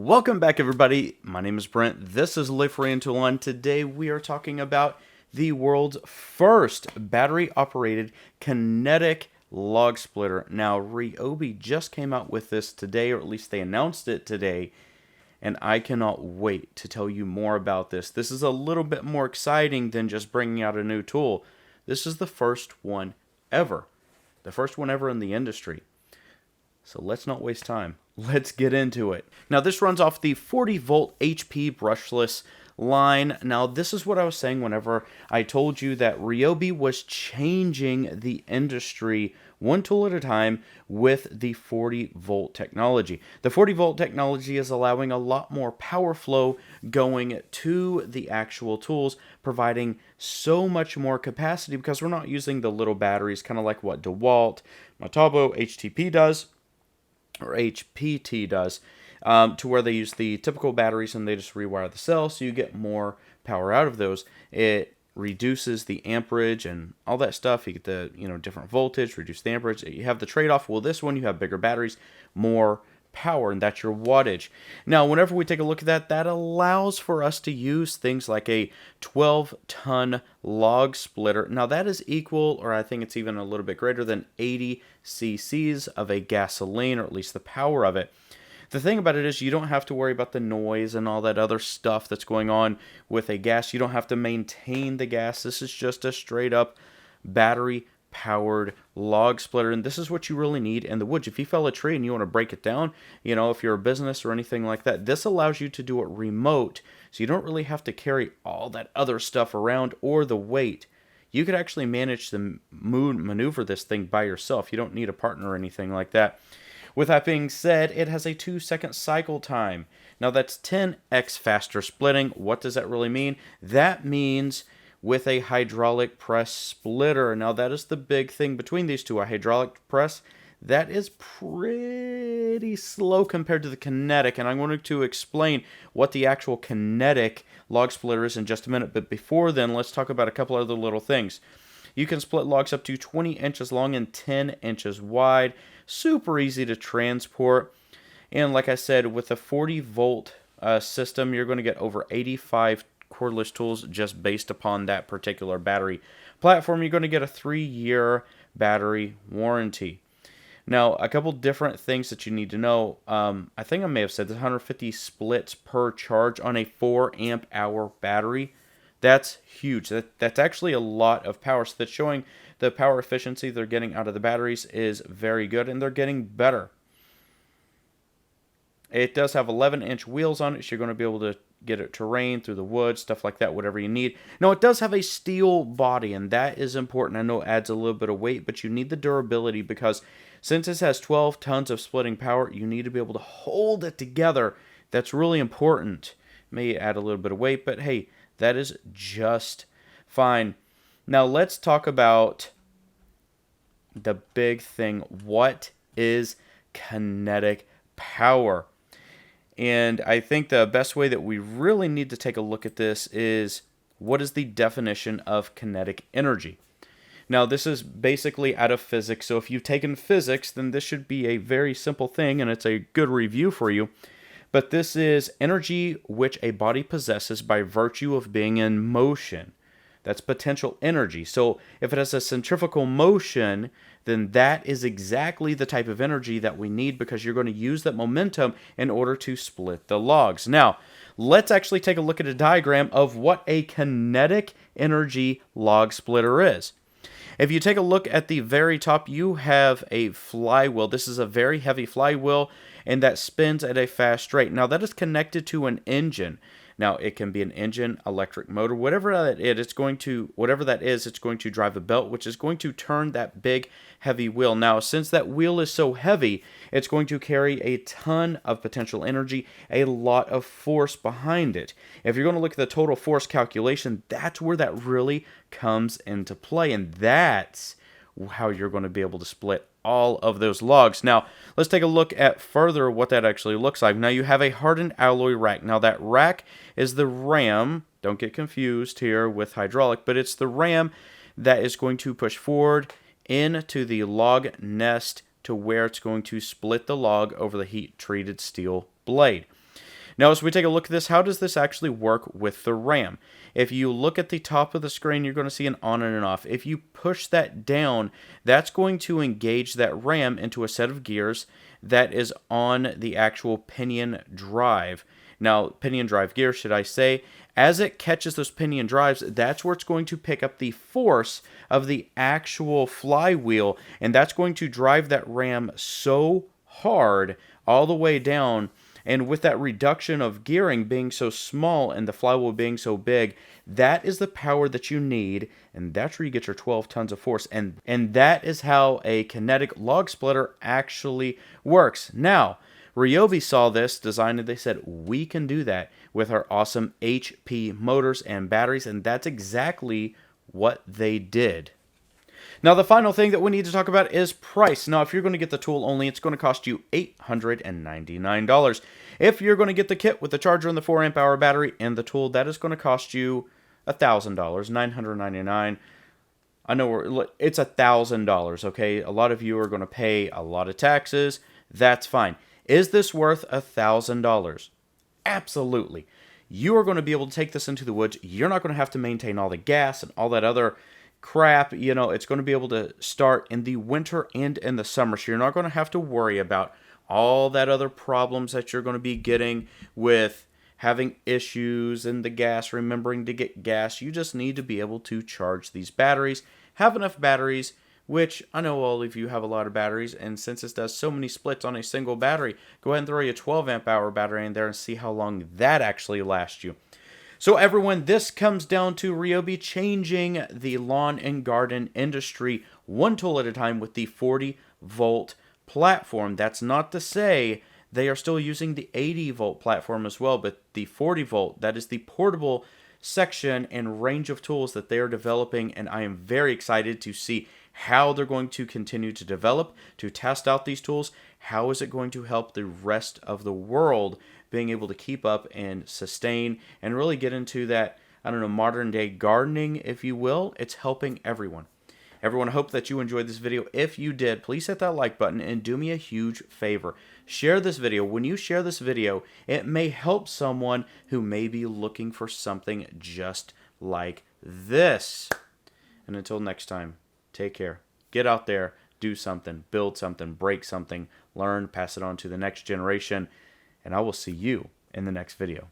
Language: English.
Welcome back, everybody. My name is Brent. This is Live Free and Tool On. Today we are talking about the world's first battery-operated kinetic log splitter. Now, Ryobi just came out with this today, or at least they announced it today, and I cannot wait to tell you more about this. This is a little bit more exciting than just bringing out a new tool. This is the first one ever. The first one ever in the industry. So let's not waste time. Let's get into it. Now this runs off the 40 volt HP brushless line. Now this is what I was saying whenever I told you that Ryobi was changing the industry one tool at a time with the 40 volt technology. The 40 volt technology is allowing a lot more power flow going to the actual tools, providing so much more capacity because we're not using the little batteries, kind of like what DeWalt, Metabo, HTP does, or HPT does, to where they use the typical batteries and they just rewire the cell so you get more power out of those. It reduces the amperage and all that stuff. You get the different voltage, reduce the amperage. You have the trade-off. Well, this one you have bigger batteries, more power, and that's your wattage. Now, whenever we take a look at that, that allows for us to use things like a 12-ton log splitter. Now, that is equal, or I think it's even a little bit greater than 80 cc's of a gasoline, or at least the power of it. The thing about it is you don't have to worry about the noise and all that other stuff that's going on with a gas. You don't have to maintain the gas. This is just a straight up battery powered log splitter, and this is what you really need in the woods. If you fell a tree and you want to break it down, if you're a business or anything like that, this allows you to do it remote, so you don't really have to carry all that other stuff around or the weight. You could actually manage to maneuver this thing by yourself. You don't need a partner or anything like that. With that being said, it has a 2-second cycle time. Now that's 10x faster splitting. What does that really mean? That means with a hydraulic press splitter. Now that is the big thing between these two. A hydraulic press, that is pretty slow compared to the kinetic, and I'm going to explain what the actual kinetic log splitter is in just a minute. But before then, let's talk about a couple other little things. You can split logs up to 20 inches long and 10 inches wide. Super easy to transport. And like I said, with a 40 volt system, you're going to get over 85 cordless tools just based upon that particular battery platform. You're going to get a 3-year battery warranty. Now, a couple different things that you need to know. I think I may have said this: 150 splits per charge on a 4 amp hour battery. That's huge. That's actually a lot of power. So that's showing the power efficiency they're getting out of the batteries is very good, and they're getting better. It does have 11-inch wheels on it, so you're going to be able to get it terrain through the woods, stuff like that, whatever you need. Now, it does have a steel body, and that is important. I know it adds a little bit of weight, but you need the durability because since this has 12 tons of splitting power, you need to be able to hold it together. That's really important. May add a little bit of weight, but hey, that is just fine. Now, let's talk about the big thing. What is kinetic power? And I think the best way that we really need to take a look at this is, what is the definition of kinetic energy? Now, this is basically out of physics, so if you've taken physics, then this should be a very simple thing, and it's a good review for you. But this is energy which a body possesses by virtue of being in motion. That's potential energy. So if it has a centrifugal motion, then that is exactly the type of energy that we need, because you're going to use that momentum in order to split the logs. Now, let's actually take a look at a diagram of what a kinetic energy log splitter is. If you take a look at the very top, you have a flywheel. This is a very heavy flywheel, and that spins at a fast rate. Now, that is connected to an engine. Now, it can be an engine, electric motor, whatever that is, it's going to drive a belt, which is going to turn that big, heavy wheel. Now, since that wheel is so heavy, it's going to carry a ton of potential energy, a lot of force behind it. If you're going to look at the total force calculation, that's where that really comes into play, and that's how you're going to be able to split all of those logs. Now, let's take a look at further what that actually looks like. Now, you have a hardened alloy rack. Now, that rack is the ram. Don't get confused here with hydraulic, but it's the ram that is going to push forward into the log nest to where it's going to split the log over the heat-treated steel blade. Now, as we take a look at this, how does this actually work with the RAM? If you look at the top of the screen, you're going to see an on and an off. If you push that down, that's going to engage that RAM into a set of gears that is on the actual pinion drive. Now, pinion drive gear, should I say, as it catches those pinion drives, that's where it's going to pick up the force of the actual flywheel, and that's going to drive that RAM so hard all the way down. And with that reduction of gearing being so small and the flywheel being so big, that is the power that you need, and that's where you get your 12 tons of force. And that is how a kinetic log splitter actually works. Now, Ryobi saw this design and they said, we can do that with our awesome HP motors and batteries, and that's exactly what they did. Now, the final thing that we need to talk about is price. Now, if you're going to get the tool only, it's going to cost you $899. If you're going to get the kit with the charger and the 4 amp hour battery and the tool, that is going to cost you $1,000, $999. I know it's $1,000, okay? A lot of you are going to pay a lot of taxes. That's fine. Is this worth $1,000? Absolutely. You are going to be able to take this into the woods. You're not going to have to maintain all the gas and all that other crap. You know, it's going to be able to start in the winter and in the summer, so you're not going to have to worry about all that other problems that you're going to be getting with having issues in the gas, remembering to get gas. You just need to be able to charge these batteries, have enough batteries, which I know all of you have a lot of batteries, and since this does so many splits on a single battery, go ahead and throw your 12 amp hour battery in there and see how long that actually lasts you. So everyone, this comes down to Ryobi changing the lawn and garden industry one tool at a time with the 40-volt platform. That's not to say they are still using the 80-volt platform as well, but the 40-volt, that is the portable section and range of tools that they are developing, and I am very excited to see how they're going to continue to develop, to test out these tools. How is it going to help the rest of the world being able to keep up and sustain and really get into that, I don't know, modern day gardening, if you will? It's helping everyone. Everyone, I hope that you enjoyed this video. If you did, please hit that like button and do me a huge favor. Share this video. When you share this video, it may help someone who may be looking for something just like this. And until next time, take care. Get out there, do something, build something, break something, learn, pass it on to the next generation, and I will see you in the next video.